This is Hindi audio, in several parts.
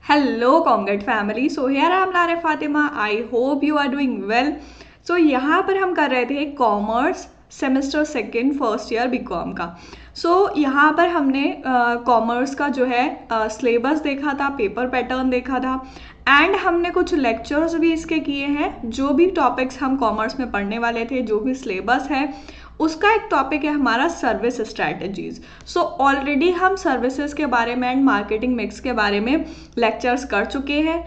Hello Congrats family. So here I am Lara Fatima. I hope you are doing well. So यहाँ पर हम कर रहे थे commerce semester second first year BCom का. यहाँ पर हमने कॉमर्स का जो है सिलेबस देखा था, पेपर पैटर्न देखा था एंड हमने कुछ लेक्चर्स भी इसके किए हैं. जो भी टॉपिक्स हम कॉमर्स में पढ़ने वाले थे, जो भी सिलेबस है उसका एक टॉपिक है हमारा सर्विस स्ट्रैटेजीज. ऑलरेडी हम सर्विसेज के बारे में एंड मार्केटिंग मिक्स के बारे में लेक्चर्स कर चुके हैं.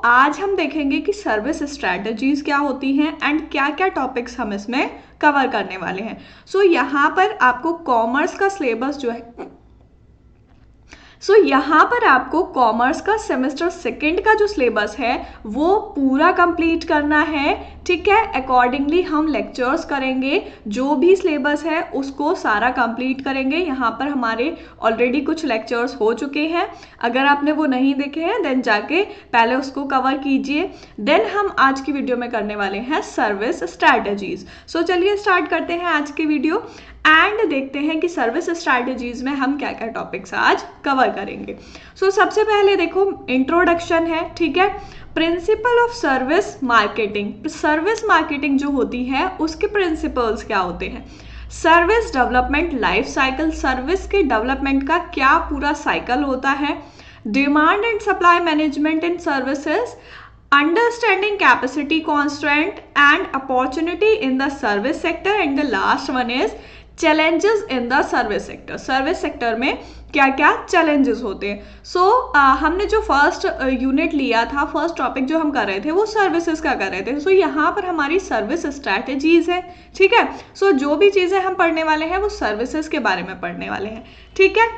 आज हम देखेंगे कि सर्विस स्ट्रैटेजीज क्या होती हैं एंड क्या क्या टॉपिक्स हम इसमें कवर करने वाले हैं. यहाँ पर आपको कॉमर्स का सिलेबस जो है यहाँ पर आपको कॉमर्स का सेमेस्टर सेकेंड का जो सिलेबस है वो पूरा कंप्लीट करना है. ठीक है, अकॉर्डिंगली हम लेक्चर्स करेंगे. जो भी सिलेबस है उसको सारा कंप्लीट करेंगे. यहाँ पर हमारे ऑलरेडी कुछ लेक्चर्स हो चुके हैं. अगर आपने वो नहीं देखे हैं देन जाके पहले उसको कवर कीजिए. देन हम आज की वीडियो में करने वाले हैं सर्विस स्ट्रैटेजीज. चलिए स्टार्ट करते हैं आज की वीडियो एंड देखते हैं कि सर्विस स्ट्रैटेजीज में हम क्या क्या टॉपिक्स आज कवर करेंगे. सबसे पहले देखो इंट्रोडक्शन है. ठीक है, principal of service marketing. Service marketing जो होती है उसके प्रिंसिपल्स क्या होते हैं. Service development life cycle, service के डेवलपमेंट का क्या पूरा साइकिल होता है. Demand and supply management in services, understanding capacity constraint and opportunity in the service sector, and the last one is challenges in the service sector. Service sector में क्या क्या चैलेंजेस होते हैं. हमने जो फर्स्ट यूनिट लिया था, फर्स्ट टॉपिक जो हम कर रहे थे वो सर्विसेज का कर रहे थे. यहाँ पर हमारी सर्विस स्ट्रैटेजीज है. ठीक है, जो भी चीज़ें हम पढ़ने वाले हैं वो सर्विसेज के बारे में पढ़ने वाले हैं. ठीक है,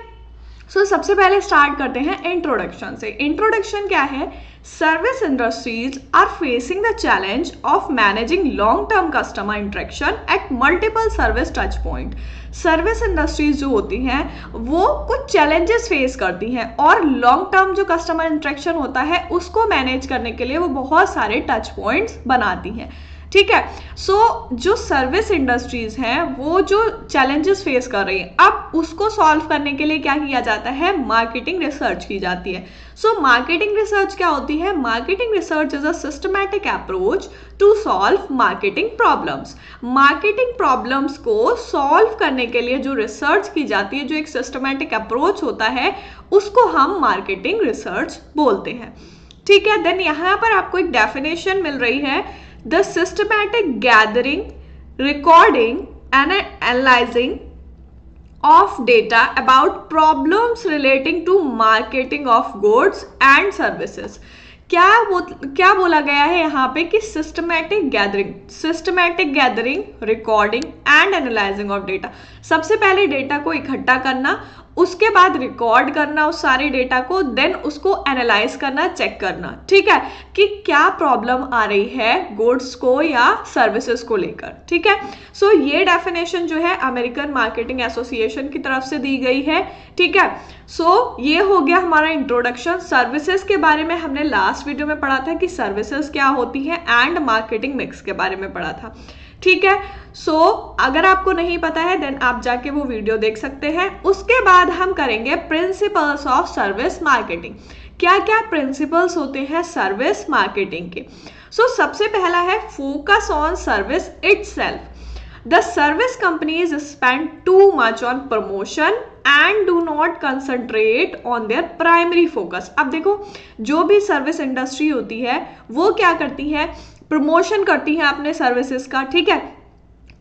सबसे पहले स्टार्ट करते हैं इंट्रोडक्शन से. इंट्रोडक्शन क्या है. Service industries are facing the challenge of managing long term customer interaction at multiple service touch point. Service industries जो होती हैं वो कुछ चैलेंजेस फेस करती हैं और लॉन्ग टर्म जो कस्टमर इंटरेक्शन होता है उसको मैनेज करने के लिए वो बहुत सारे टच पॉइंट्स बनाती हैं. ठीक है, जो सर्विस इंडस्ट्रीज हैं वो जो चैलेंजेस फेस कर रही हैं, अब उसको सॉल्व करने के लिए क्या किया जाता है, मार्केटिंग रिसर्च की जाती है. मार्केटिंग रिसर्च क्या होती है. Marketing research is a systematic approach to solve marketing problems. Marketing problems को सॉल्व करने के लिए जो रिसर्च की जाती है, जो एक सिस्टमैटिक अप्रोच होता है, उसको हम मार्केटिंग रिसर्च बोलते हैं. ठीक है, देन यहाँ पर आपको एक डेफिनेशन मिल रही है. The systematic gathering, recording and analyzing of data about problems relating to marketing of goods and services. क्या बोला गया है यहाँ पे कि systematic gathering, recording and analysing of data. सबसे पहले डेटा को इकट्ठा करना, उसके बाद रिकॉर्ड करना उस सारे डेटा को, देन उसको एनालाइज करना, चेक करना. ठीक है, कि क्या प्रॉब्लम आ रही है गुड्स को या सर्विसेज को लेकर. ठीक है, ये डेफिनेशन जो है अमेरिकन मार्केटिंग एसोसिएशन की तरफ से दी गई है. ठीक है, ये हो गया हमारा इंट्रोडक्शन. सर्विसेज के बारे में हमने लास्ट वीडियो में पढ़ा था कि सर्विसेज क्या होती है एंड मार्केटिंग मिक्स के बारे में पढ़ा था. ठीक है, अगर आपको नहीं पता है देन आप जाके वो वीडियो देख सकते हैं. उसके बाद हम करेंगे प्रिंसिपल्स ऑफ सर्विस मार्केटिंग. क्या क्या प्रिंसिपल्स होते हैं सर्विस मार्केटिंग के. सबसे पहला है focus on service itself. The service companies spend too much on promotion and do not concentrate on their primary focus. अब देखो जो भी सर्विस इंडस्ट्री होती है वो क्या करती है, प्रमोशन करती है अपने सर्विसेज का. ठीक है,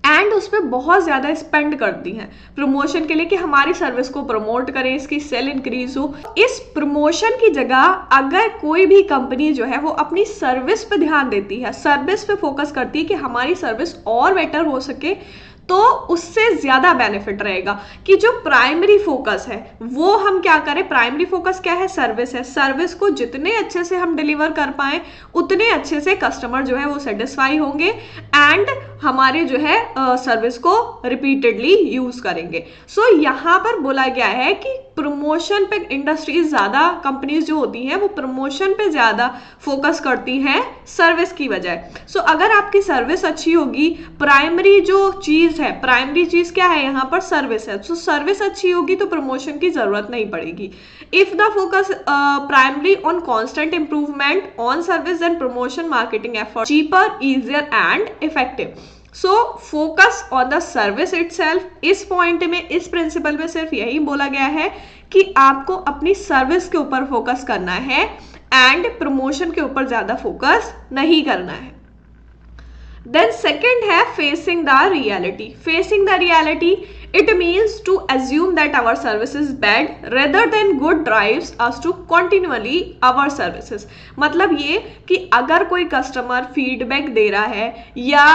एंड उस पर बहुत ज़्यादा स्पेंड करती हैं प्रमोशन के लिए कि हमारी सर्विस को प्रमोट करें, इसकी सेल इंक्रीज हो. इस प्रमोशन की जगह अगर कोई भी कंपनी जो है वो अपनी सर्विस पे ध्यान देती है, सर्विस पे फोकस करती है कि हमारी सर्विस और बेटर हो सके, तो उससे ज़्यादा बेनिफिट रहेगा. कि जो प्राइमरी फोकस है वो हम क्या करें. प्राइमरी फोकस क्या है, सर्विस है. सर्विस को जितने अच्छे से हम डिलीवर कर पाएं उतने अच्छे से कस्टमर जो है वो सेटिस्फाई होंगे एंड हमारे जो है सर्विस को रिपीटेडली यूज करेंगे। सो यहाँ पर बोला गया है कि प्रमोशन पे इंडस्ट्रीज ज्यादा, कंपनीज जो होती हैं वो प्रमोशन पे ज्यादा फोकस करती हैं सर्विस की बजाय। सो अगर आपकी सर्विस अच्छी होगी, प्राइमरी जो चीज है, प्राइमरी चीज क्या है यहाँ पर, सर्विस है। सो सर्विस अच्छी होगी तो प्रमोशन की जरूरत नहीं पड़ेगी। If the focus primary on constant improvement on service then promotion marketing effort cheaper, easier and effective. So focus on the service itself. इस पॉइंट में, इस प्रिंसिपल में सिर्फ यही बोला गया है कि आपको अपनी सर्विस के ऊपर फोकस करना है एंड प्रमोशन के ऊपर ज्यादा फोकस नहीं करना है। देन सेकेंड है facing the reality. Facing the reality, it means to assume that our service is bad rather than good drives us to continually our services। मतलब ये कि अगर कोई कस्टमर फीडबैक दे रहा है या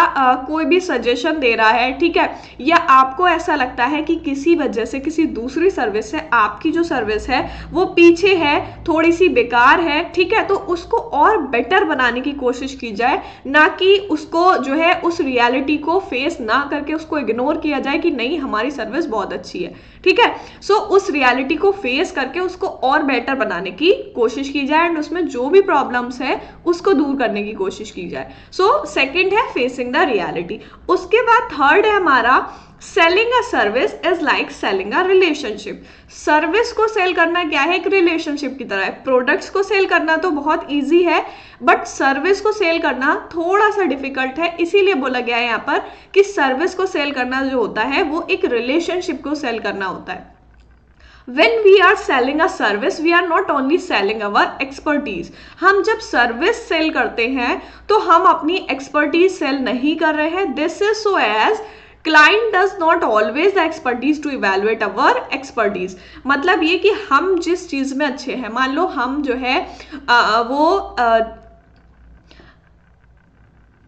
कोई भी सजेशन दे रहा है, ठीक है, या आपको ऐसा लगता है कि किसी वजह से किसी दूसरी सर्विस से आपकी जो सर्विस है वो पीछे है, थोड़ी सी बेकार है, ठीक है, तो उसको और बेटर बनाने की कोशिश की जाए, ना कि उसको जो है उस रियलिटी को फेस ना करके उसको इग्नोर किया जाए कि नहीं हमारी सर्विस बहुत अच्छी है, ठीक है। सो उस रियलिटी को फेस करके उसको और बेटर बनाने की कोशिश की जाए एंड उसमें जो भी प्रॉब्लम्स है उसको दूर करने की कोशिश की जाए। सो सेकंड है फेसिंग द रियलिटी। उसके बाद थर्ड है हमारा selling a service is like selling a relationship. Service को सेल करना क्या है, एक रिलेशनशिप की तरह है। प्रोडक्ट्स को सेल करना तो बहुत इजी है, बट सर्विस को सेल करना थोड़ा सा डिफिकल्ट है। इसीलिए बोला गया है यहाँ पर कि सर्विस को सेल करना जो होता है वो एक रिलेशनशिप को सेल करना होता है। When we are selling a service, we are not only selling our expertise। हम जब सर्विस सेल करते हैं तो हम अपनी एक्सपर्टीज सेल नहीं कर रहे हैं। This is so as client does not always the expertise to evaluate our expertise। मतलब ये कि हम जिस चीज में अच्छे हैं, मान लो हम जो है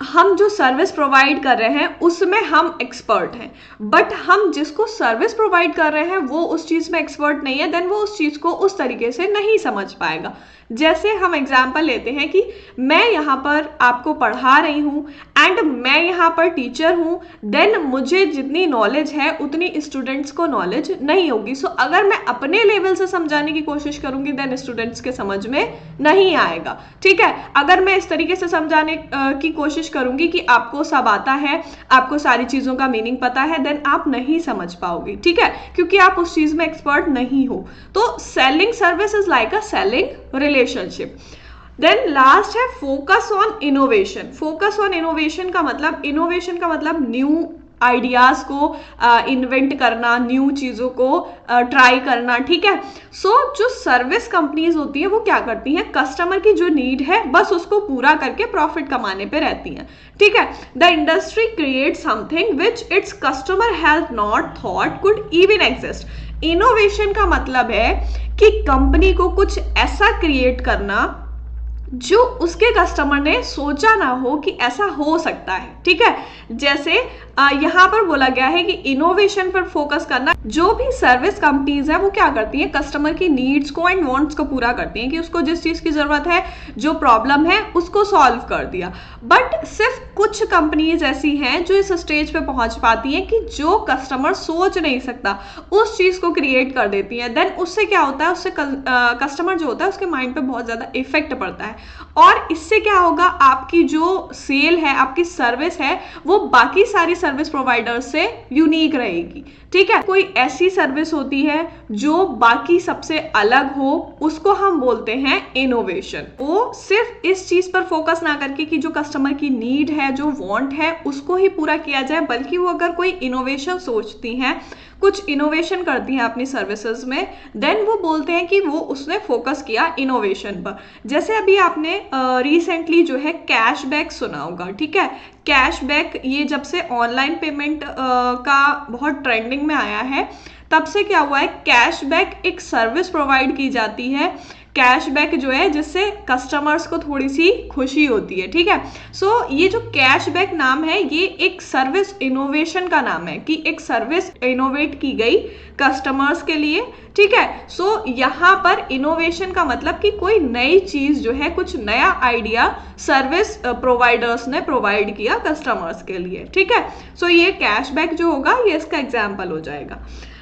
हम जो सर्विस प्रोवाइड कर रहे हैं उसमें हम एक्सपर्ट हैं, बट हम जिसको सर्विस प्रोवाइड कर रहे हैं वो उस चीज में एक्सपर्ट नहीं है, देन वो उस चीज को उस तरीके से नहीं समझ पाएगा। जैसे हम एग्जाम्पल लेते हैं कि मैं यहाँ पर आपको पढ़ा रही हूँ एंड मैं यहाँ पर टीचर हूँ, देन मुझे जितनी नॉलेज है उतनी स्टूडेंट्स को नॉलेज नहीं होगी। सो अगर मैं अपने लेवल से समझाने की कोशिश करूंगी देन स्टूडेंट्स के समझ में नहीं आएगा, ठीक है। अगर मैं इस तरीके से समझाने की कोशिश करूंगी कि आपको सब आता है, आपको सारी चीजों का मीनिंग पता है, देन आप नहीं समझ पाओगे, ठीक है, क्योंकि आप उस चीज में एक्सपर्ट नहीं हो। तो selling service is like a selling relationship. Then last है focus on innovation. Focus on innovation का मतलब न्यू आइडियाज को इन्वेंट करना, न्यू चीजों को ट्राई करना, ठीक है। सो जो सर्विस कंपनीज होती है वो क्या करती हैं, कस्टमर की जो नीड है बस उसको पूरा करके प्रॉफिट कमाने पे रहती हैं, ठीक है। The industry create something which its customer has not thought could even exist. Innovation का मतलब है कि कंपनी को कुछ ऐसा क्रिएट करना जो उसके कस्टमर ने सोचा ना हो कि ऐसा हो सकता है, ठीक है। जैसे यहाँ पर बोला गया है कि इनोवेशन पर फोकस करना। जो भी सर्विस कंपनीज है वो क्या करती हैं, कस्टमर की नीड्स को एंड वांट्स को पूरा करती हैं कि उसको जिस चीज की जरूरत है, जो प्रॉब्लम है उसको सॉल्व कर दिया। बट सिर्फ कुछ कंपनीज ऐसी हैं जो इस स्टेज पे पहुंच पाती हैं कि जो कस्टमर सोच नहीं सकता उस चीज को क्रिएट कर देती हैं। देन उससे क्या होता है, उससे कस्टमर जो होता है उसके माइंड पे बहुत ज्यादा इफेक्ट पड़ता है और इससे क्या होगा, आपकी जो सेल है, आपकी सर्विस है, वो बाकी सारी सर्विस प्रोवाइडर से यूनिक रहेगी, ठीक है। कोई ऐसी सर्विस होती है जो बाकी सबसे अलग हो, उसको हम बोलते हैं इनोवेशन। वो सिर्फ इस चीज पर फोकस ना करके कि जो कस्टमर की नीड है, जो वांट है, उसको ही पूरा किया जाए, बल्कि वो अगर कोई इनोवेशन सोचती हैं, कुछ इनोवेशन करती हैं अपनी सर्विसेज में, देन वो बोलते हैं कि वो उसने फोकस किया इनोवेशन पर। जैसे अभी आपने रिसेंटली जो है कैशबैक सुना होगा, ठीक है। कैशबैक ये जब से ऑनलाइन पेमेंट का बहुत ट्रेंडिंग में आया है, तब से क्या हुआ है, कैशबैक एक सर्विस प्रोवाइड की जाती है। कैशबैक जो है जिससे कस्टमर्स को थोड़ी सी खुशी होती है, ठीक है। सो ये जो कैशबैक नाम है ये एक सर्विस इनोवेशन का नाम है कि एक सर्विस इनोवेट की गई कस्टमर्स के लिए, ठीक है। सो यहाँ पर इनोवेशन का मतलब कि कोई नई चीज जो है, कुछ नया आइडिया सर्विस प्रोवाइडर्स ने प्रोवाइड किया कस्टमर्स के लिए, ठीक है। सो ये कैशबैक जो होगा ये इसका एग्जाम्पल हो जाएगा।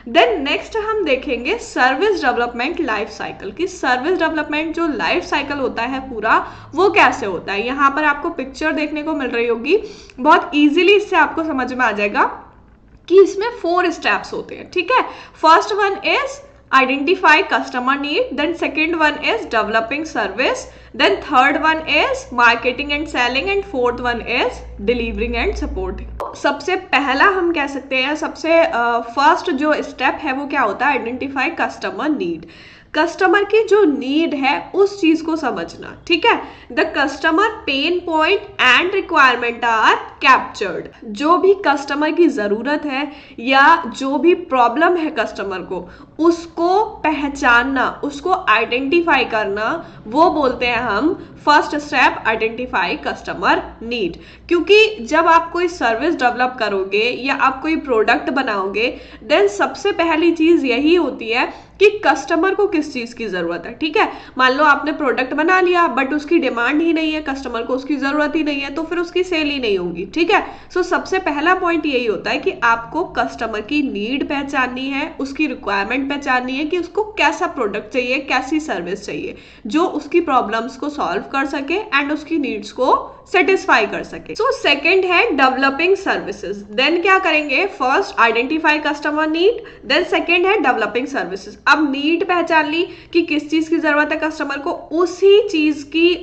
देन नेक्स्ट हम देखेंगे सर्विस डेवलपमेंट लाइफ साइकिल की सर्विस डेवलपमेंट जो लाइफ साइकिल होता है पूरा वो कैसे होता है। यहाँ पर आपको पिक्चर देखने को मिल रही होगी, बहुत इजीली इससे आपको समझ में आ जाएगा कि इसमें 4 स्टेप्स होते हैं, ठीक है। First one is identify customer need, then second one is developing service, then third one is marketing and selling, and fourth one is delivering and supporting. सबसे पहला हम कह सकते हैं, सबसे फर्स्ट जो स्टेप है वो क्या होता है, आइडेंटिफाई कस्टमर नीड। कस्टमर की जो नीड है उस चीज को समझना, ठीक है। The customer pain point and requirement are captured. जो भी कस्टमर की जरूरत है या जो भी प्रॉब्लम है कस्टमर को, उसको पहचानना, उसको आइडेंटिफाई करना, वो बोलते हैं हम first step identify customer need. क्योंकि जब आप कोई सर्विस डेवलप करोगे या आप कोई प्रोडक्ट बनाओगे, देन सबसे पहली चीज यही होती है कि कस्टमर को किस चीज की जरूरत है, ठीक है। मान लो आपने प्रोडक्ट बना लिया बट उसकी डिमांड ही नहीं है, कस्टमर को उसकी जरूरत ही नहीं है, तो फिर उसकी सेल ही नहीं होगी, ठीक है। सो सबसे पहला पॉइंट यही होता है कि आपको कस्टमर की नीड पहचाननी है, उसकी रिक्वायरमेंट पहचाननी है कि उसको कैसा प्रोडक्ट चाहिए, कैसी सर्विस चाहिए जो उसकी प्रॉब्लम्स को सॉल्व कर सके एंड उसकी नीड्स को सेटिस्फाई कर सके। सो सेकंड है डेवलपिंग सर्विसेज। देन क्या करेंगे, first identify customer need, then second है डेवलपिंग सर्विसेज। अब नीड पहचान ली कि किस चीज की जरूरत है कस्टमर को, उसी चीज की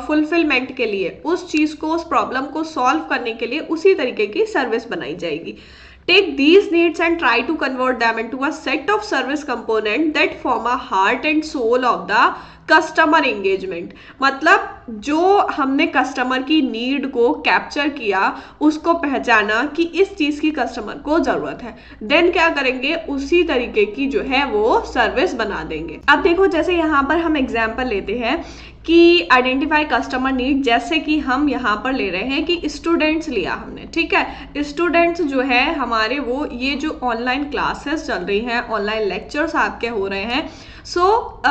फुलफिलमेंट के लिए, उस चीज को, उस प्रॉब्लम को सॉल्व करने के लिए उसी तरीके की सर्विस बनाई जाएगी। Take these needs and try to convert them into a set of service component that form a heart and soul of the customer engagement. मतलब जो हमने कस्टमर की नीड को कैप्चर किया, उसको पहचाना कि इस चीज की कस्टमर को जरूरत है, देन क्या करेंगे, उसी तरीके की जो है वो सर्विस बना देंगे। अब देखो जैसे यहाँ पर हम एग्जाम्पल लेते हैं कि आइडेंटिफाई कस्टमर नीड, जैसे कि हम यहाँ पर ले रहे हैं कि स्टूडेंट्स लिया हमने, ठीक है। स्टूडेंट्स जो है हमारे वो ये जो ऑनलाइन क्लासेस चल रही हैं, ऑनलाइन लेक्चर्स आपके हो रहे हैं, सो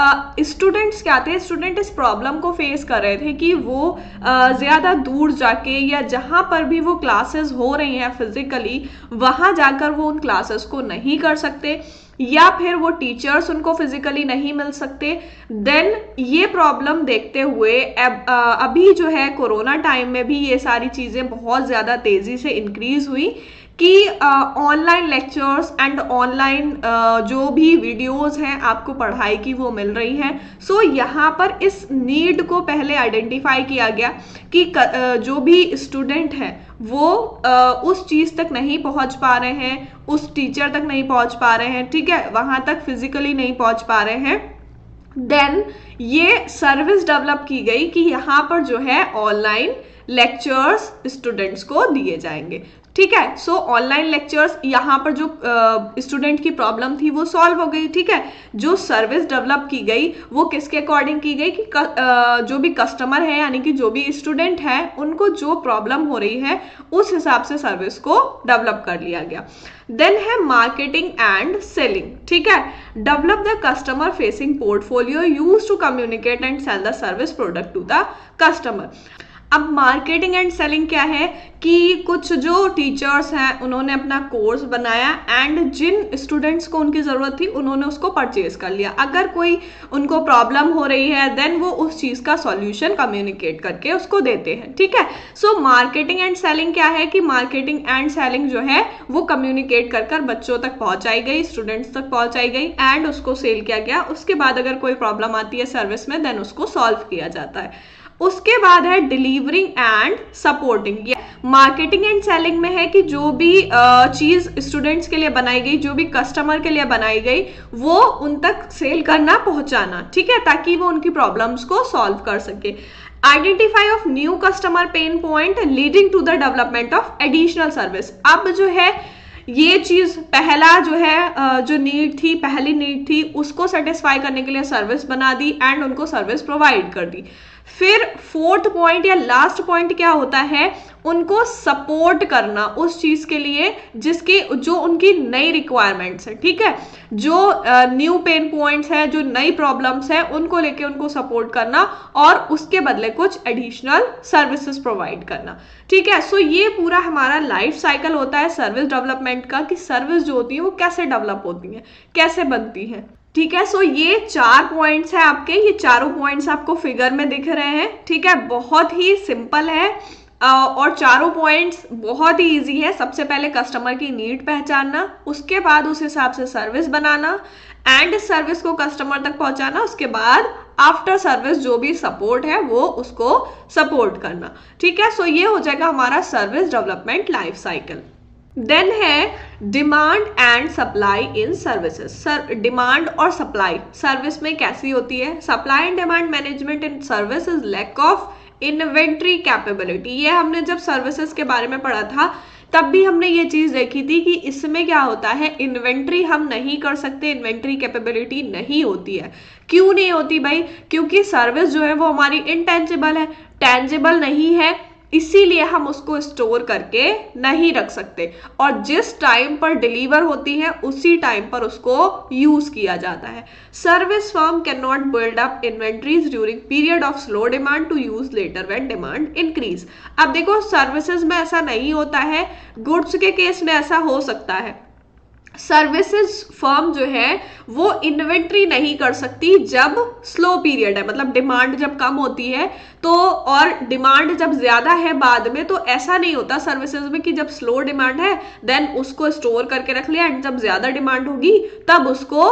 स्टूडेंट्स क्या थे, स्टूडेंट इस प्रॉब्लम को फेस कर रहे थे कि वो ज़्यादा दूर जाके या जहाँ पर भी वो क्लासेस हो रही हैं फिजिकली, वहाँ जाकर वो उन क्लासेस को नहीं कर सकते, या फिर वो टीचर्स उनको फिजिकली नहीं मिल सकते। देन ये प्रॉब्लम देखते हुए अभी जो है कोरोना टाइम में भी ये सारी चीज़ें बहुत ज़्यादा तेज़ी से इंक्रीज हुई कि ऑनलाइन लेक्चर्स एंड ऑनलाइन जो भी वीडियोस हैं आपको पढ़ाई की वो मिल रही हैं। सो यहाँ पर इस नीड को पहले आइडेंटिफाई किया गया कि जो भी स्टूडेंट हैं वो उस चीज़ तक नहीं पहुँच पा रहे हैं, उस टीचर तक नहीं पहुँच पा रहे हैं, ठीक है, वहाँ तक फिजिकली नहीं पहुँच पा रहे हैं। देन ये सर्विस डेवलप की गई कि यहाँ पर जो है ऑनलाइन लेक्चर्स स्टूडेंट्स को दिए जाएंगे, ठीक है। सो ऑनलाइन लेक्चर्स, यहाँ पर जो स्टूडेंट की प्रॉब्लम थी वो सॉल्व हो गई, ठीक है। जो सर्विस डेवलप की गई वो किसके अकॉर्डिंग की गई कि जो भी कस्टमर है यानी कि जो भी स्टूडेंट है उनको जो प्रॉब्लम हो रही है उस हिसाब से सर्विस को डेवलप कर लिया गया। देन है मार्केटिंग एंड सेलिंग, ठीक है। Develop the customer facing portfolio use to communicate and sell the service product to the customer. अब मार्केटिंग एंड सेलिंग क्या है कि कुछ जो टीचर्स हैं उन्होंने अपना कोर्स बनाया एंड जिन स्टूडेंट्स को उनकी ज़रूरत थी उन्होंने उसको परचेज कर लिया। अगर कोई उनको प्रॉब्लम हो रही है देन वो उस चीज़ का सॉल्यूशन कम्युनिकेट करके उसको देते हैं, ठीक है। सो मार्केटिंग एंड सेलिंग क्या है कि मार्केटिंग एंड सेलिंग जो है वो कम्युनिकेट कर कर बच्चों तक पहुंचाई गई, स्टूडेंट्स तक पहुंचाई गई एंड उसको सेल किया गया। उसके बाद अगर कोई प्रॉब्लम आती है सर्विस में देन उसको सॉल्व किया जाता है। उसके बाद है delivering and supporting. Marketing and selling में है कि जो भी चीज स्टूडेंट्स के लिए बनाई गई, जो भी कस्टमर के लिए बनाई गई, वो उन तक सेल करना, पहुंचाना, ठीक है, ताकि वो उनकी प्रॉब्लम्स को सॉल्व कर सके। Identify of new customer pain point leading to the development of additional service. अब जो है ये चीज पहला जो है जो नीड थी, पहली नीड थी, उसको सेटिस्फाई करने के लिए सर्विस बना दी एंड उनको सर्विस प्रोवाइड कर दी। फिर फोर्थ पॉइंट या लास्ट पॉइंट क्या होता है, उनको सपोर्ट करना उस चीज के लिए जिसकी जो उनकी नई रिक्वायरमेंट्स है, ठीक है, जो न्यू पेन पॉइंट्स है, जो नई प्रॉब्लम्स है, उनको लेके उनको सपोर्ट करना और उसके बदले कुछ एडिशनल सर्विसेज प्रोवाइड करना, ठीक है। सो ये पूरा हमारा लाइफ साइकिल होता है सर्विस डेवलपमेंट का, कि सर्विस जो होती है वो कैसे डेवलप होती है, कैसे बनती है, ठीक है। सो ये 4 पॉइंट्स है आपके, ये चारों पॉइंट्स आपको फिगर में दिख रहे हैं, ठीक है। बहुत ही सिंपल है और चारों पॉइंट्स बहुत ही इजी है। सबसे पहले कस्टमर की नीड पहचानना, उसके बाद उस हिसाब से सर्विस बनाना एंड सर्विस को कस्टमर तक पहुंचाना, उसके बाद आफ्टर सर्विस जो भी सपोर्ट है वो उसको सपोर्ट करना, ठीक है। सो ये हो जाएगा हमारा service development life cycle. Then है demand and supply in services. Demand और सप्लाई सर्विस में कैसी होती है? Supply and demand management in service is lack of inventory capability. ये हमने जब सर्विसेज के बारे में पढ़ा था तब भी हमने ये चीज देखी थी कि इसमें क्या होता है, इन्वेंट्री हम नहीं कर सकते, इन्वेंट्री कैपेबिलिटी नहीं होती है। क्यों नहीं होती भाई? क्योंकि सर्विस जो है वो हमारी इनटेंजिबल है, टेंजिबल नहीं है, इसीलिए हम उसको स्टोर करके नहीं रख सकते और जिस टाइम पर डिलीवर होती है उसी टाइम पर उसको यूज किया जाता है। Service firm can not build up inventories during period of slow demand to use later when demand increase. अब देखो सर्विसेज में ऐसा नहीं होता है, गुड्स के केस में ऐसा हो सकता है। सर्विसेज फर्म जो है वो इन्वेंट्री नहीं कर सकती जब स्लो पीरियड है, मतलब डिमांड जब कम होती है तो, और डिमांड जब ज्यादा है बाद में, तो ऐसा नहीं होता सर्विसेज में कि जब स्लो डिमांड है देन उसको स्टोर करके रख लिया एंड जब ज्यादा डिमांड होगी तब उसको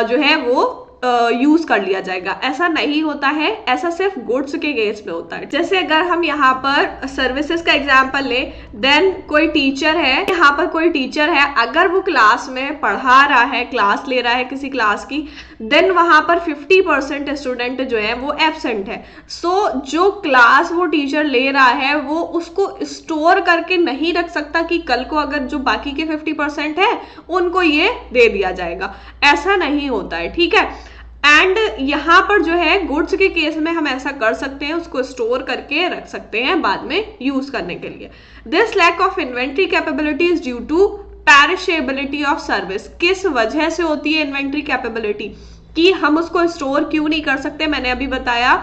जो है वो यूज कर लिया जाएगा। ऐसा नहीं होता है, ऐसा सिर्फ गुड्स के केस में होता है। जैसे अगर हम यहाँ पर सर्विसेज का एग्जांपल लें, देन कोई टीचर है, यहाँ पर कोई टीचर है, अगर वो क्लास में पढ़ा रहा है, क्लास ले रहा है किसी क्लास की, देन वहां पर 50% स्टूडेंट जो है वो एब्सेंट है। सो जो क्लास वो टीचर ले रहा है वो उसको स्टोर करके नहीं रख सकता कि कल को अगर जो बाकी के 50% है उनको ये दे दिया जाएगा, ऐसा नहीं होता है, ठीक है। एंड यहाँ पर जो है गुड्स के केस में हम ऐसा कर सकते हैं, उसको स्टोर करके रख सकते हैं बाद में यूज करने के लिए। This lack of inventory capability is due to perishability of service. किस वजह से होती है इन्वेंट्री कैपेबिलिटी? कि हम उसको स्टोर क्यों नहीं कर सकते? मैंने अभी बताया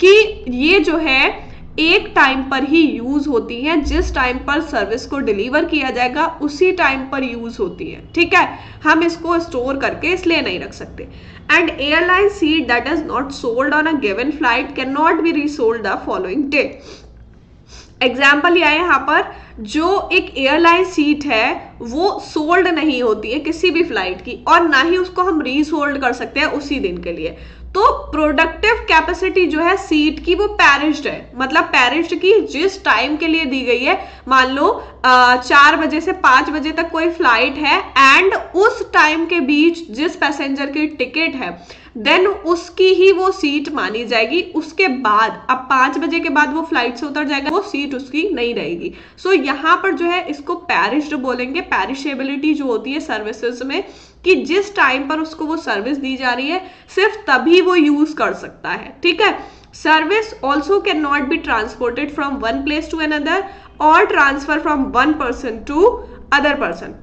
कि ये जो है एक टाइम पर ही यूज होती है, जिस टाइम पर सर्विस को डिलीवर किया जाएगा उसी टाइम पर यूज होती है, ठीक है। हम इसको स्टोर करके इसलिए नहीं रख सकते। And airline seat that is not sold on a given flight can not be resold the following day. Example यह है यहाँ पर, जो एक एयरलाइन सीट है वो सोल्ड नहीं होती है किसी भी फ्लाइट की और ना ही उसको हम रीसोल्ड कर सकते हैं उसी दिन के लिए। तो प्रोडक्टिव कैपेसिटी जो है सीट की वो पैरिश्ड है, मतलब पैरिश्ड की जिस टाइम के लिए दी गई है, मान लो 4 बजे से 5 बजे तक कोई फ्लाइट है एंड उस टाइम के बीच जिस पैसेंजर की टिकट है देन उसकी ही वो सीट मानी जाएगी। उसके बाद अब 5 बजे के बाद वो फ्लाइट से उतर जाएगा, वो सीट उसकी नहीं रहेगी। सो यहाँ पर जो है इसको पैरिश्ड बोलेंगे। पैरिशेबिलिटी जो होती है सर्विसेज में कि जिस टाइम पर उसको वो सर्विस दी जा रही है सिर्फ तभी वो यूज कर सकता है, ठीक है। Service also can not be transported from one place to another और transfer from one person to other person.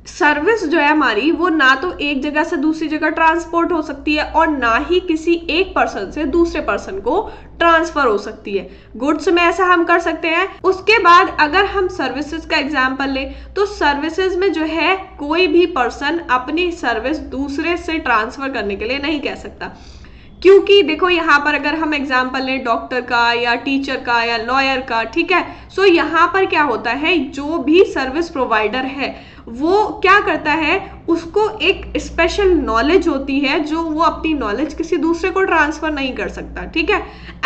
Service जो है हमारी वो ना तो एक जगह से दूसरी जगह ट्रांसपोर्ट हो सकती है और ना ही किसी एक पर्सन से दूसरे पर्सन को ट्रांसफर हो सकती है। गुड्स में ऐसा हम कर सकते हैं। उसके बाद अगर हम सर्विसेज का एग्जांपल लें तो सर्विसेज में जो है कोई भी पर्सन अपनी सर्विस दूसरे से ट्रांसफर करने के लिए नहीं कह सकता, क्योंकि देखो यहाँ पर अगर हम एग्जांपल लें डॉक्टर का या टीचर का या लॉयर का, ठीक है। सो यहाँ पर क्या होता है, जो भी सर्विस प्रोवाइडर है वो क्या करता है, उसको एक स्पेशल नॉलेज होती है जो वो अपनी नॉलेज किसी दूसरे को ट्रांसफर नहीं कर सकता, ठीक है।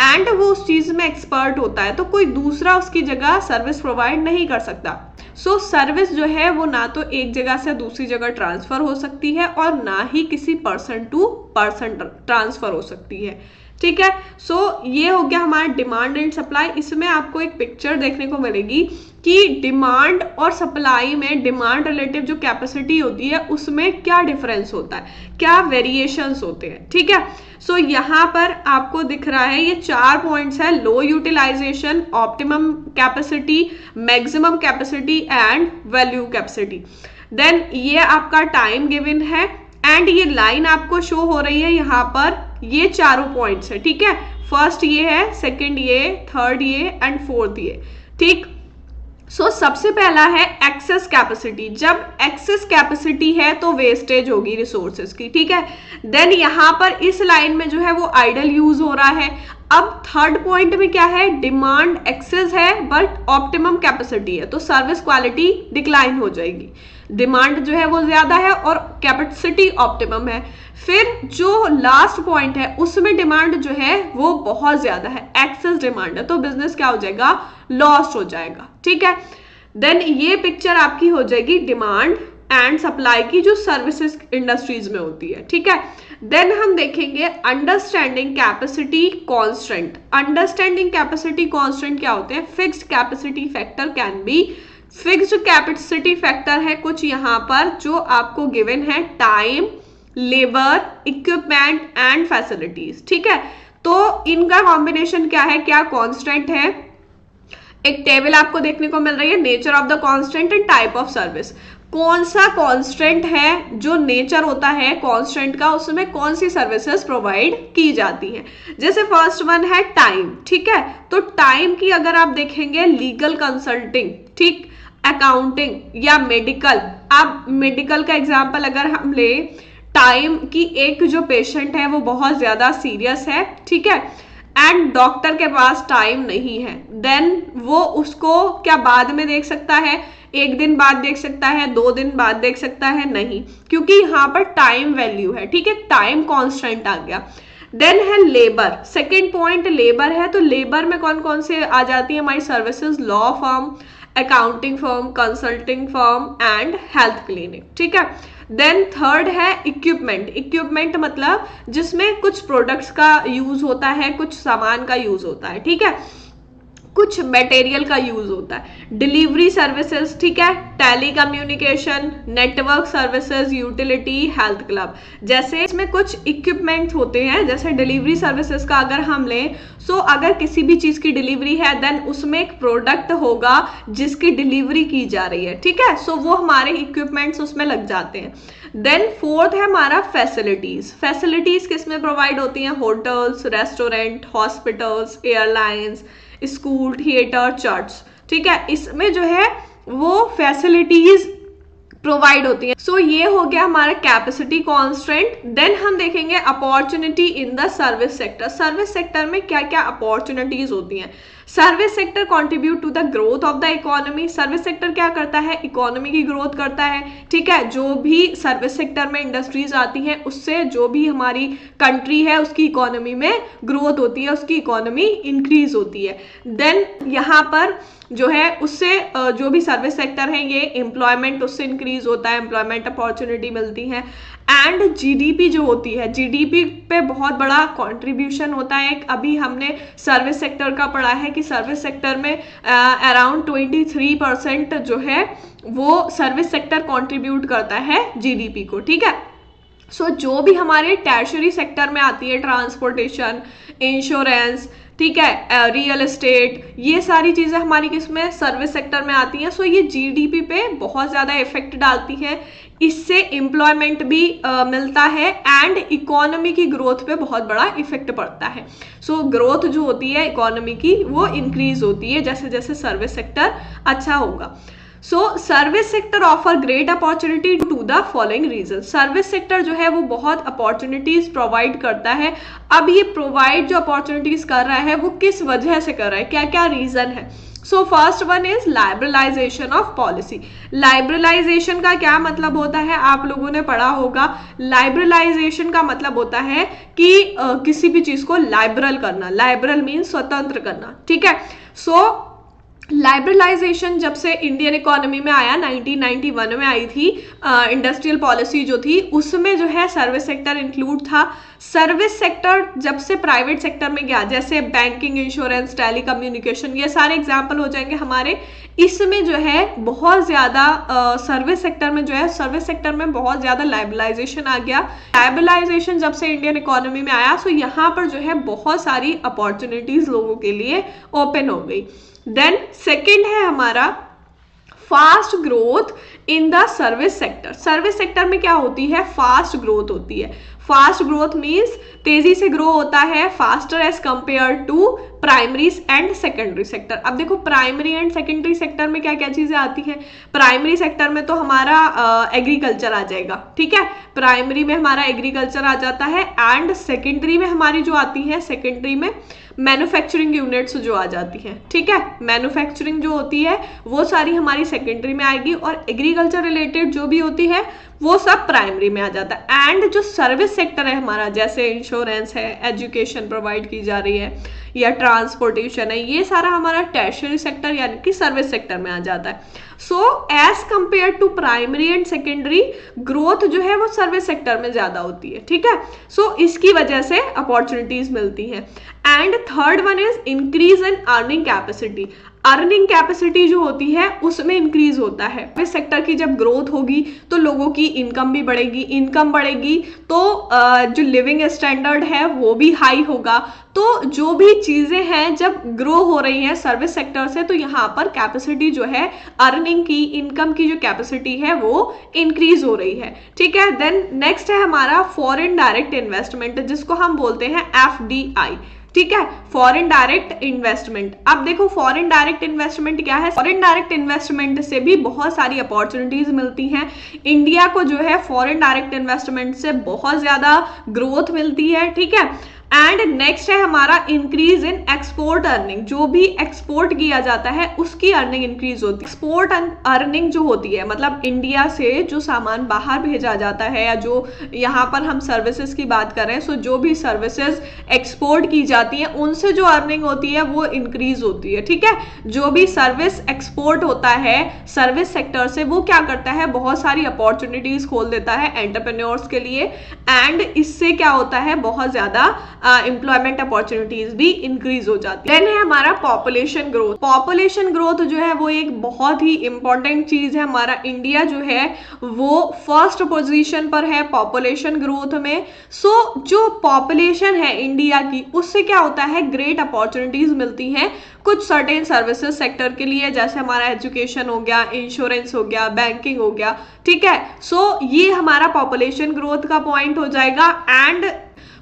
एंड वो उस चीज में एक्सपर्ट होता है तो कोई दूसरा उसकी जगह सर्विस प्रोवाइड नहीं कर सकता। सो सर्विस जो है वो ना तो एक जगह से दूसरी जगह ट्रांसफर हो सकती है और ना ही किसी पर्सन टू पर्सन ट्रांसफर हो सकती है। ठीक है। सो ये हो गया हमारा डिमांड एंड सप्लाई। इसमें आपको एक पिक्चर देखने को मिलेगी कि डिमांड और सप्लाई में डिमांड रिलेटिव जो कैपेसिटी होती है उसमें क्या डिफरेंस होता है, क्या वेरिएशंस होते हैं, ठीक है। सो यहाँ पर आपको दिख रहा है ये 4 पॉइंट्स है, low utilization, optimum capacity, maximum capacity and value capacity. Then ये आपका टाइम गिवन है एंड ये लाइन आपको शो हो रही है यहाँ पर, ये चारों पॉइंट्स है, ठीक है। फर्स्ट ये है, सेकंड ये, थर्ड ये एंड फोर्थ ये, ठीक। सो सबसे पहला है एक्सेस कैपेसिटी। जब एक्सेस कैपेसिटी है तो वेस्टेज होगी रिसोर्सेज की, ठीक है। देन यहाँ पर इस लाइन में जो है वो आइडल यूज हो रहा है। अब थर्ड पॉइंट में क्या है, डिमांड एक्सेस है बट ऑप्टिमम कैपेसिटी है, तो सर्विस क्वालिटी डिक्लाइन हो जाएगी। डिमांड जो है वो ज्यादा है और कैपेसिटी ऑप्टिमम है। फिर जो लास्ट पॉइंट है उसमें डिमांड जो है वो बहुत ज्यादा है, एक्सेस डिमांड है, तो बिजनेस क्या हो जाएगा, लॉस्ट हो जाएगा, ठीक है। देन ये पिक्चर आपकी हो जाएगी डिमांड एंड सप्लाई की जो सर्विसेज इंडस्ट्रीज में होती है, ठीक है। देन हम देखेंगे understanding capacity constant. Understanding capacity constant क्या होते हैं, fixed capacity factor can be, fixed capacity factor है कुछ यहाँ पर जो आपको गिवन है, time, labour, equipment and facilities, ठीक है। तो इनका कॉम्बिनेशन क्या है, क्या कांस्टेंट है। एक टेबल आपको देखने को मिल रही है, nature of the constant and type of service. कौन सा कांस्टेंट है, जो नेचर होता है कांस्टेंट का, उसमें कौन सी सर्विसेज प्रोवाइड की जाती हैं। जैसे फर्स्ट वन है टाइम, ठीक है। तो टाइम की अगर आप देखेंगे, लीगल कंसल्टिंग, ठीक, अकाउंटिंग या मेडिकल। आप मेडिकल का एग्जांपल अगर हम ले, टाइम की एक जो पेशेंट है वो बहुत ज्यादा सीरियस है, ठीक है, एंड डॉक्टर के पास टाइम नहीं है, देन वो उसको क्या बाद में देख सकता है, एक दिन बाद देख सकता है, 2 दिन बाद देख सकता है, नहीं, क्योंकि यहाँ पर टाइम वैल्यू है, ठीक है, टाइम कांस्टेंट आ गया। देन है लेबर, सेकेंड पॉइंट लेबर है। तो लेबर में कौन कौन से आ जाती है हमारी services, law firm, accounting firm, consulting firm and health clinic, ठीक है। देन थर्ड है इक्विपमेंट। इक्विपमेंट मतलब जिसमें कुछ प्रोडक्ट्स का यूज होता है, कुछ सामान का यूज होता है, ठीक है, कुछ मटेरियल का यूज होता है। डिलीवरी सर्विसेज, ठीक है, telecommunication, network services, utility, health club. जैसे इसमें कुछ इक्विपमेंट्स होते हैं, जैसे डिलीवरी सर्विसेज का अगर हम लें, सो अगर किसी भी चीज की डिलीवरी है देन उसमें एक प्रोडक्ट होगा जिसकी डिलीवरी की जा रही है, ठीक है, सो वो हमारे इक्विपमेंट्स उसमें लग जाते हैं। देन फोर्थ है हमारा फैसिलिटीज। फैसिलिटीज किसमें प्रोवाइड होती हैं, hotels, restaurant, hospitals, airlines, school, theatre, church, ठीक है, इसमें जो है वो फैसिलिटीज प्रोवाइड होती है। सो ये हो गया हमारा कैपेसिटी कांस्टेंट। देन हम देखेंगे opportunity in the service sector. Service sector में क्या क्या अपॉर्चुनिटीज होती हैं। Service sector contribute to the growth of the economy. Service sector क्या करता है, इकोनॉमी की ग्रोथ करता है, ठीक है। जो भी सर्विस सेक्टर में इंडस्ट्रीज आती हैं उससे जो भी हमारी कंट्री है उसकी इकोनॉमी में ग्रोथ होती है, उसकी इकोनॉमी इंक्रीज होती है। देन यहाँ पर जो है उससे जो भी सर्विस सेक्टर है ये एम्प्लॉयमेंट उससे इंक्रीज होता है, एम्प्लॉयमेंट अपॉर्चुनिटी मिलती है। एंड जीडीपी जो होती है, जीडीपी पे बहुत बड़ा कंट्रीब्यूशन होता है। अभी हमने सर्विस सेक्टर का पढ़ा है कि सर्विस सेक्टर में अराउंड 23% जो है वो सर्विस सेक्टर कंट्रीब्यूट करता है जीडीपी को, ठीक है। सो जो भी हमारे टर्शियरी सेक्टर में आती है, ट्रांसपोर्टेशन, इंश्योरेंस, ठीक है, रियल एस्टेट, ये सारी चीजें हमारी किसमें, सर्विस सेक्टर में आती हैं। सो ये जीडीपी पे बहुत ज्यादा इफेक्ट डालती हैं, इससे एम्प्लॉयमेंट भी मिलता है एंड इकोनॉमी की ग्रोथ पे बहुत बड़ा इफेक्ट पड़ता है। सो ग्रोथ जो होती है इकोनॉमी की वो इंक्रीज होती है जैसे जैसे सर्विस सेक्टर अच्छा होगा। So service sector offer great opportunity to the following reason. Service sector जो है वो बहुत अपॉर्चुनिटीज प्रोवाइड करता है। अब ये प्रोवाइड जो अपॉर्चुनिटीज कर रहा है वो किस वजह से कर रहा है, क्या क्या रीजन है। So first one is liberalization of policy. Liberalization का क्या मतलब होता है, आप लोगों ने पढ़ा होगा। लाइबरलाइजेशन का मतलब होता है कि किसी भी चीज को लाइबरल करना। लाइबरल मीन्स स्वतंत्र करना, ठीक है। सो लाइबरलाइजेशन जब से इंडियन इकोनॉमी में आया, 1991 में आई थी इंडस्ट्रियल पॉलिसी जो थी, उसमें जो है सर्विस सेक्टर इंक्लूड था। सर्विस सेक्टर जब से प्राइवेट सेक्टर में गया, जैसे बैंकिंग, इंश्योरेंस, टेली कम्युनिकेशन, ये सारे एग्जाम्पल हो जाएंगे हमारे। इसमें जो है बहुत ज़्यादा सर्विस सेक्टर में जो है, सर्विस सेक्टर में बहुत ज़्यादा लाइबरलाइजेशन आ गया। लाइबरलाइजेशन जब से इंडियन इकोनॉमी में आया, सो यहाँ पर जो है बहुत सारी अपॉर्चुनिटीज लोगों के लिए ओपन हो गई। देन सेकेंड है हमारा fast growth in the service sector. Service sector में क्या होती है? फास्ट ग्रोथ होती है। फास्ट ग्रोथ मीन्स तेजी से ग्रो होता है, faster as compare to primary and secondary sector. अब देखो प्राइमरी एंड सेकेंडरी सेक्टर में क्या क्या चीजें आती हैं। प्राइमरी सेक्टर में तो हमारा एग्रीकल्चर आ जाएगा, ठीक है, प्राइमरी में हमारा एग्रीकल्चर आ जाता है, एंड सेकेंडरी में हमारी जो आती है, सेकेंडरी में मैन्युफैक्चरिंग यूनिट्स जो आ जाती हैं, ठीक है, मैन्युफैक्चरिंग जो होती है वो सारी हमारी सेकेंडरी में आएगी, और एग्रीकल्चर रिलेटेड जो भी होती है वो सब प्राइमरी में आ जाता है। एंड जो सर्विस सेक्टर है हमारा, जैसे इंश्योरेंस है, एजुकेशन प्रोवाइड की जा रही है, या ट्रांसपोर्टेशन है, ये सारा हमारा टर्शियरी सेक्टर यानी कि सर्विस सेक्टर में आ जाता है। So as compare to primary and secondary, growth जो है वो सर्विस सेक्टर में ज्यादा होती है, ठीक है। सो इसकी वजह से अपॉर्चुनिटीज मिलती हैं। And third one is increase in earning capacity. Earning capacity जो होती है उसमें इंक्रीज होता है। सर्विस सेक्टर की जब ग्रोथ होगी तो लोगों की इनकम भी बढ़ेगी, इनकम बढ़ेगी तो जो लिविंग स्टैंडर्ड है वो भी हाई होगा। तो जो भी चीजें हैं जब ग्रो हो रही हैं सर्विस सेक्टर से, तो यहाँ पर कैपेसिटी जो है अर्निंग की, इनकम की जो कैपेसिटी है वो इंक्रीज हो रही है, ठीक है। देन नेक्स्ट है हमारा फॉरेन डायरेक्ट इन्वेस्टमेंट, जिसको हम बोलते हैं FDI, ठीक है, फॉरेन डायरेक्ट इन्वेस्टमेंट। अब देखो फॉरेन डायरेक्ट इन्वेस्टमेंट क्या है। फॉरेन डायरेक्ट इन्वेस्टमेंट से भी बहुत सारी अपॉर्चुनिटीज मिलती हैं। इंडिया को जो है फॉरेन डायरेक्ट इन्वेस्टमेंट से बहुत ज्यादा ग्रोथ मिलती है, ठीक है। एंड नेक्स्ट है हमारा इंक्रीज इन एक्सपोर्ट अर्निंग। जो भी एक्सपोर्ट किया जाता है उसकी अर्निंग इंक्रीज होती है। एक्सपोर्ट अर्निंग जो होती है, मतलब इंडिया से जो सामान बाहर भेजा जाता है, या जो यहाँ पर हम सर्विसेज की बात कर रहे हैं, सो जो भी सर्विसेज एक्सपोर्ट की जाती हैं उनसे जो अर्निंग होती है वो इंक्रीज होती है, ठीक है। जो भी सर्विस एक्सपोर्ट होता है सर्विस सेक्टर से, वो क्या करता है, बहुत सारी अपॉर्चुनिटीज खोल देता है एंटरप्रेन्योर्स के लिए, एंड इससे क्या होता है, बहुत ज्यादा एम्प्लॉयमेंट अपॉर्चुनिटीज भी इंक्रीज हो जाती है। देन है हमारा पॉपुलेशन ग्रोथ। पॉपुलेशन ग्रोथ जो है वो एक बहुत ही इंपॉर्टेंट चीज है। हमारा इंडिया जो है वो फर्स्ट पोजीशन पर है पॉपुलेशन ग्रोथ में। सो जो पॉपुलेशन है इंडिया की, उससे क्या होता है, ग्रेट अपॉर्चुनिटीज मिलती हैं कुछ सर्टेन सर्विसेज सेक्टर के लिए, जैसे हमारा एजुकेशन हो गया, इंश्योरेंस हो गया, बैंकिंग हो गया, ठीक है। सो ये हमारा पॉपुलेशन ग्रोथ का पॉइंट हो जाएगा। And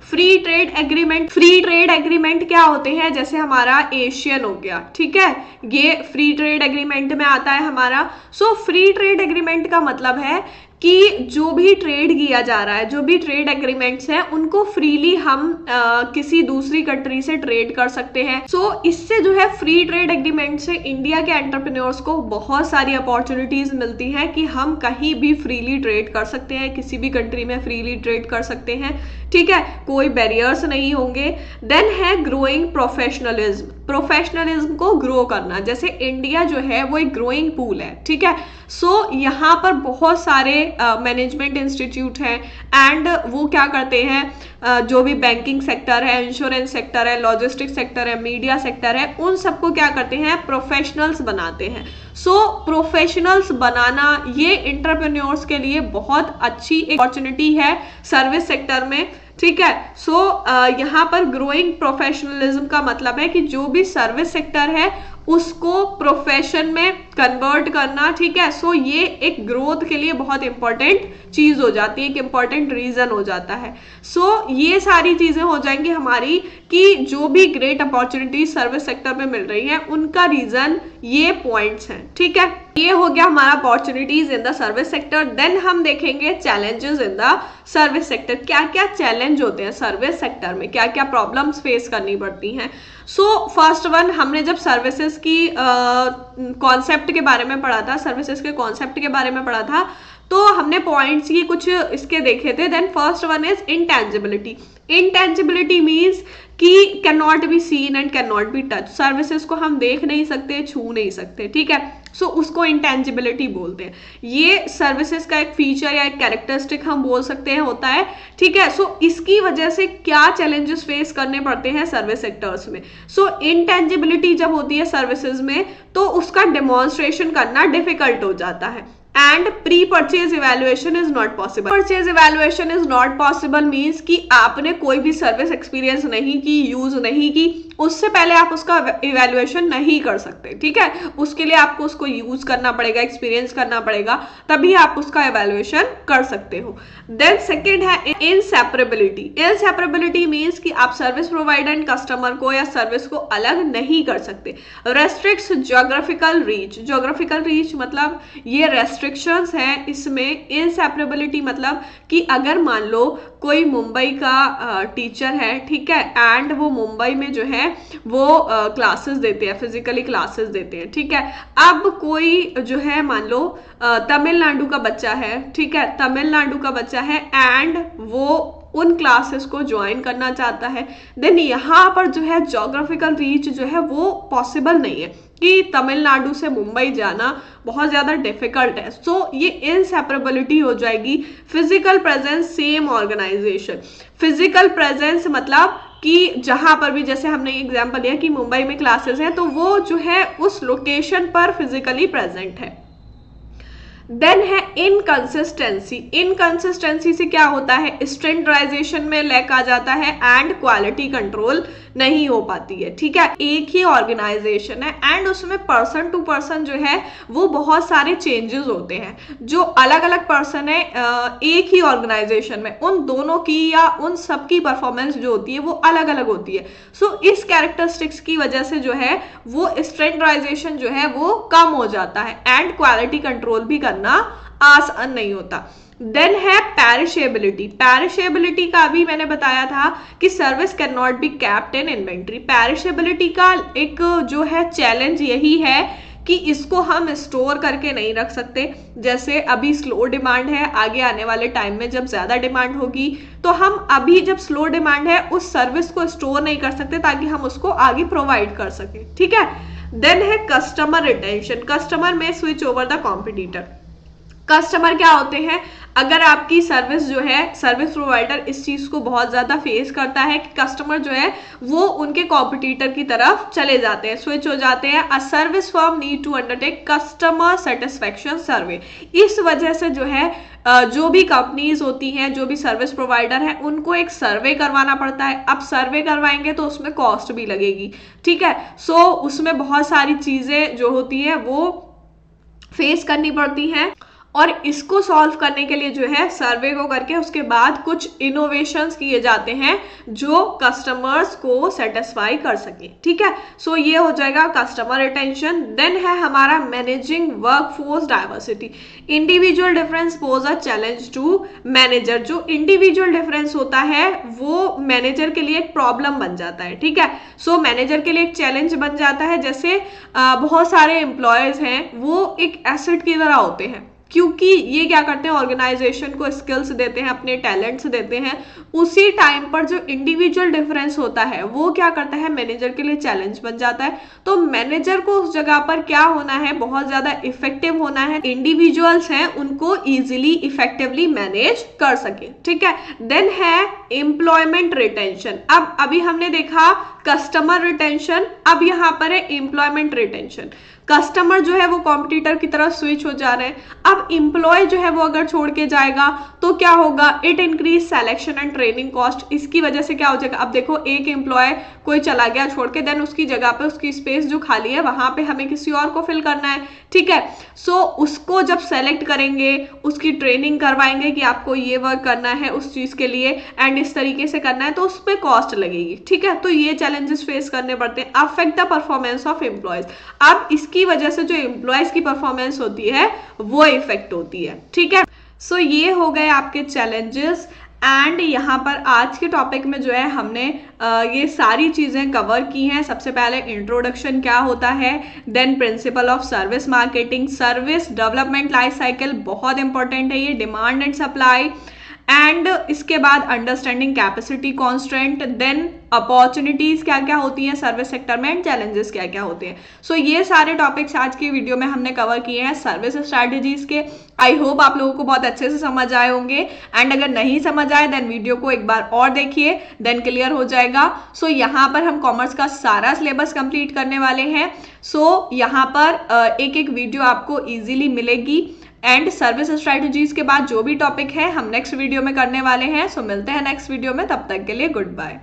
free trade agreement. Free trade agreement क्या होते हैं, जैसे हमारा एशियन हो गया, ठीक है, ये फ्री ट्रेड एग्रीमेंट में आता है हमारा। सो फ्री ट्रेड एग्रीमेंट का मतलब है कि जो भी ट्रेड किया जा रहा है, जो भी ट्रेड एग्रीमेंट्स हैं, उनको फ्रीली हम किसी दूसरी कंट्री से ट्रेड कर सकते हैं। सो इससे जो है फ्री ट्रेड एग्रीमेंट से इंडिया के एंटरप्रेन्योर्स को बहुत सारी अपॉर्चुनिटीज मिलती हैं कि हम कहीं भी फ्रीली ट्रेड कर सकते हैं, किसी भी कंट्री में फ्रीली ट्रेड कर सकते हैं, ठीक है, कोई बैरियर्स नहीं होंगे। देन है ग्रोइंग प्रोफेशनलिज्म। प्रोफेशनलिज्म को ग्रो करना, जैसे इंडिया जो है वो एक ग्रोइंग पूल है, ठीक है। सो यहाँ पर बहुत सारे मैनेजमेंट इंस्टीट्यूट हैं, एंड वो क्या करते हैं, जो भी बैंकिंग सेक्टर है, इंश्योरेंस सेक्टर है, लॉजिस्टिक सेक्टर है, मीडिया सेक्टर है, उन सबको क्या करते हैं, प्रोफेशनल्स बनाते हैं। सो प्रोफेशनल्स बनाना ये एंटरप्रेन्योर्स के लिए बहुत अच्छी अपॉर्चुनिटी है सर्विस सेक्टर में, ठीक है। सो यहाँ पर ग्रोइंग प्रोफेशनलिज्म का मतलब है कि जो भी सर्विस सेक्टर है उसको प्रोफेशन में कन्वर्ट करना, ठीक है। सो ये एक ग्रोथ के लिए बहुत इंपॉर्टेंट चीज हो जाती है, एक इंपॉर्टेंट रीजन हो जाता है। सो ये सारी चीजें हो जाएंगी हमारी कि जो भी ग्रेट अपॉर्चुनिटी सर्विस सेक्टर में मिल रही है उनका रीजन ये पॉइंट्स हैं, ठीक है। ये हो गया हमारा opportunities in the service sector. Then हम देखेंगे challenges in the service sector. क्या क्या चैलेंज होते हैं सर्विस सेक्टर में, क्या क्या प्रॉब्लम्स फेस करनी पड़ती हैं। सो फर्स्ट वन, हमने जब सर्विसेज की कॉन्सेप्ट के बारे में पढ़ा था, सर्विसेज के कॉन्सेप्ट के बारे में पढ़ा था, तो हमने पॉइंट्स की कुछ इसके देखे थे। Then first one is intangibility. Intangibility means कि can not be seen and can not be touch, services को हम देख नहीं सकते, छू नहीं सकते, ठीक है, सो उसको इंटेंजिबिलिटी बोलते हैं। ये सर्विसेज का एक फीचर या एक कैरेक्टरिस्टिक हम बोल सकते हैं होता है, ठीक है। सो इसकी वजह से क्या चैलेंजेस फेस करने पड़ते हैं सर्विस सेक्टर्स में। सो इंटेंजिबिलिटी जब होती है सर्विसेज में तो उसका डेमोन्स्ट्रेशन करना डिफिकल्ट हो जाता है। And pre purchase evaluation is not possible. Purchase evaluation is not possible means कि आपने कोई भी सर्विस एक्सपीरियंस नहीं की, यूज नहीं की, उससे पहले आप उसका इवेल्युएशन नहीं कर सकते, ठीक है। उसके लिए आपको उसको यूज करना पड़ेगा, एक्सपीरियंस करना पड़ेगा, तभी आप उसका इवेल्युएशन कर सकते हो। देन सेकेंड है इनसेपरेबिलिटी। इनसेपरेबिलिटी मीन्स कि आप सर्विस प्रोवाइडर एंड कस्टमर को या सर्विस को अलग नहीं कर सकते। Restricts geographical reach. Geographical reach मतलब ये रेस्ट्रिक्शंस हैं इसमें। इनसेपरेबिलिटी मतलब कि अगर मान लो कोई मुंबई का टीचर है, ठीक है, एंड वो मुंबई में जो है वो क्लासेस देते हैं, फिजिकली क्लासेस देते हैं, ठीक है। अब कोई जो है मान लो तमिलनाडु का बच्चा है, ठीक है, तमिलनाडु का बच्चा है एंड वो उन क्लासेस को ज्वाइन करना चाहता है, देन यहाँ पर जो है ज्योग्राफिकल रीच जो है वो पॉसिबल नहीं है कि तमिलनाडु से मुंबई जाना बहुत ज्यादा डिफिकल्ट है। सो ये इनसेपरेबिलिटी हो जाएगी। Physical presence same organisation. Physical presence मतलब कि जहां पर भी, जैसे हमने एग्जांपल लिया कि मुंबई में क्लासेस हैं तो वो जो है उस लोकेशन पर फिजिकली प्रेजेंट है। देन है इनकंसिस्टेंसी। इनकंसिस्टेंसी से क्या होता है, स्टैंडर्डाइजेशन में लैक आ जाता है एंड क्वालिटी कंट्रोल नहीं हो पाती है, ठीक है। एक ही ऑर्गेनाइजेशन है एंड उसमें पर्सन टू पर्सन जो है वो बहुत सारे चेंजेस होते हैं। जो अलग अलग पर्सन है एक ही ऑर्गेनाइजेशन में, उन दोनों की या उन सब की परफॉर्मेंस जो होती है वो अलग अलग होती है। सो इस कैरेक्टरिस्टिक्स की वजह से जो है वो स्टैंडर्डाइजेशन जो है वो कम हो जाता है एंड क्वालिटी कंट्रोल भी करना आसान नहीं होता। देन है पेरिशेबिलिटी। पेरिशेबिलिटी का भी मैंने बताया था कि service can not be kept in inventory. Perishability का एक जो है चैलेंज यही है कि इसको हम स्टोर करके नहीं रख सकते। जैसे अभी स्लो डिमांड है, आगे आने वाले टाइम में जब ज्यादा डिमांड होगी तो हम अभी जब स्लो डिमांड है उस सर्विस को स्टोर नहीं कर सकते ताकि हम उसको आगे प्रोवाइड कर सके, ठीक है। देन है कस्टमर रिटेंशन। कस्टमर में switch over the competitor. Customer क्या होते हैं, अगर आपकी सर्विस जो है, सर्विस प्रोवाइडर इस चीज को बहुत ज्यादा फेस करता है कि कस्टमर जो है वो उनके कॉम्पिटिटर की तरफ चले जाते हैं, स्विच हो जाते हैं। A service firm need to undertake customer satisfaction survey. इस वजह से जो है जो भी कंपनीज होती हैं, जो भी सर्विस प्रोवाइडर है, उनको एक सर्वे करवाना पड़ता है। अब सर्वे करवाएंगे तो उसमें कॉस्ट भी लगेगी, ठीक है। सो उसमें बहुत सारी चीजें जो होती है वो फेस करनी पड़ती हैं और इसको सॉल्व करने के लिए जो है सर्वे को करके उसके बाद कुछ इनोवेशंस किए जाते हैं जो कस्टमर्स को सेटिस्फाई कर सके, ठीक है। सो ये हो जाएगा कस्टमर रिटेंशन। देन है हमारा managing workforce diversity. Individual difference pose a challenge to manager. जो इंडिविजुअल डिफरेंस होता है वो मैनेजर के लिए एक प्रॉब्लम बन जाता है, ठीक है। सो मैनेजर के लिए एक चैलेंज बन जाता है। जैसे बहुत सारे एम्प्लॉयज हैं वो एक एसेट की तरह होते हैं, क्योंकि ये क्या करते हैं, ऑर्गेनाइजेशन को स्किल्स देते हैं, अपने टैलेंट्स देते हैं। उसी टाइम पर जो इंडिविजुअल डिफरेंस होता है वो क्या करता है, मैनेजर के लिए चैलेंज बन जाता है। तो मैनेजर को उस जगह पर क्या होना है, बहुत ज्यादा इफेक्टिव होना है, इंडिविजुअल्स हैं उनको इजीली इफेक्टिवली मैनेज कर सके, ठीक है। देन है एम्प्लॉयमेंट रिटेंशन। अब अभी हमने देखा कस्टमर रिटेंशन, अब यहाँ पर है एम्प्लॉयमेंट रिटेंशन। कस्टमर जो है वो कॉम्पिटिटर की तरफ स्विच हो जा रहे हैं। अब एम्प्लॉय जो है वो अगर छोड़ के जाएगा तो क्या होगा, it increase selection and training cost. इसकी वजह से क्या हो जाएगा, अब देखो एक एम्प्लॉय कोई चला गया छोड़ के, देन उसकी जगह पे उसकी स्पेस जो खाली है वहां पे हमें किसी और को फिल करना है, ठीक है। सो उसको जब सेलेक्ट करेंगे, उसकी ट्रेनिंग करवाएंगे कि आपको ये वर्क करना है उस चीज के लिए एंड इस तरीके से करना है, तो उस पर कॉस्ट लगेगी, ठीक है। तो ये चैलेंजेस फेस करने पड़ते हैं। Affect the performance of employees. अब इसकी वजह से जो एम्प्लॉयज की परफॉर्मेंस होती है वो इफेक्ट होती है, ठीक है। सो ये हो गए आपके चैलेंजेस एंड यहाँ पर आज के टॉपिक में जो है हमने ये सारी चीज़ें कवर की हैं। सबसे पहले इंट्रोडक्शन क्या होता है, then principle of service marketing, service development life cycle बहुत इंपॉर्टेंट है ये, डिमांड एंड सप्लाई, एंड इसके बाद understanding capacity constant, then opportunities क्या क्या होती हैं सर्विस सेक्टर में एंड चैलेंजेस क्या क्या होते हैं। सो ये सारे टॉपिक्स आज की वीडियो में हमने कवर किए हैं सर्विस स्ट्रैटेजीज के। आई होप आप लोगों को बहुत अच्छे से समझ आए होंगे, एंड अगर नहीं समझ आए देन वीडियो को एक बार और देखिए, देन क्लियर हो जाएगा। सो यहाँ पर हम कॉमर्स का सारा सिलेबस कंप्लीट करने वाले हैं। सो यहाँ पर एक एक वीडियो आपको ईजिली मिलेगी, एंड सर्विस स्ट्रैटेजीज के बाद जो भी टॉपिक है हम नेक्स्ट वीडियो में करने वाले हैं। सो मिलते हैं नेक्स्ट वीडियो में, तब तक के लिए गुड बाय।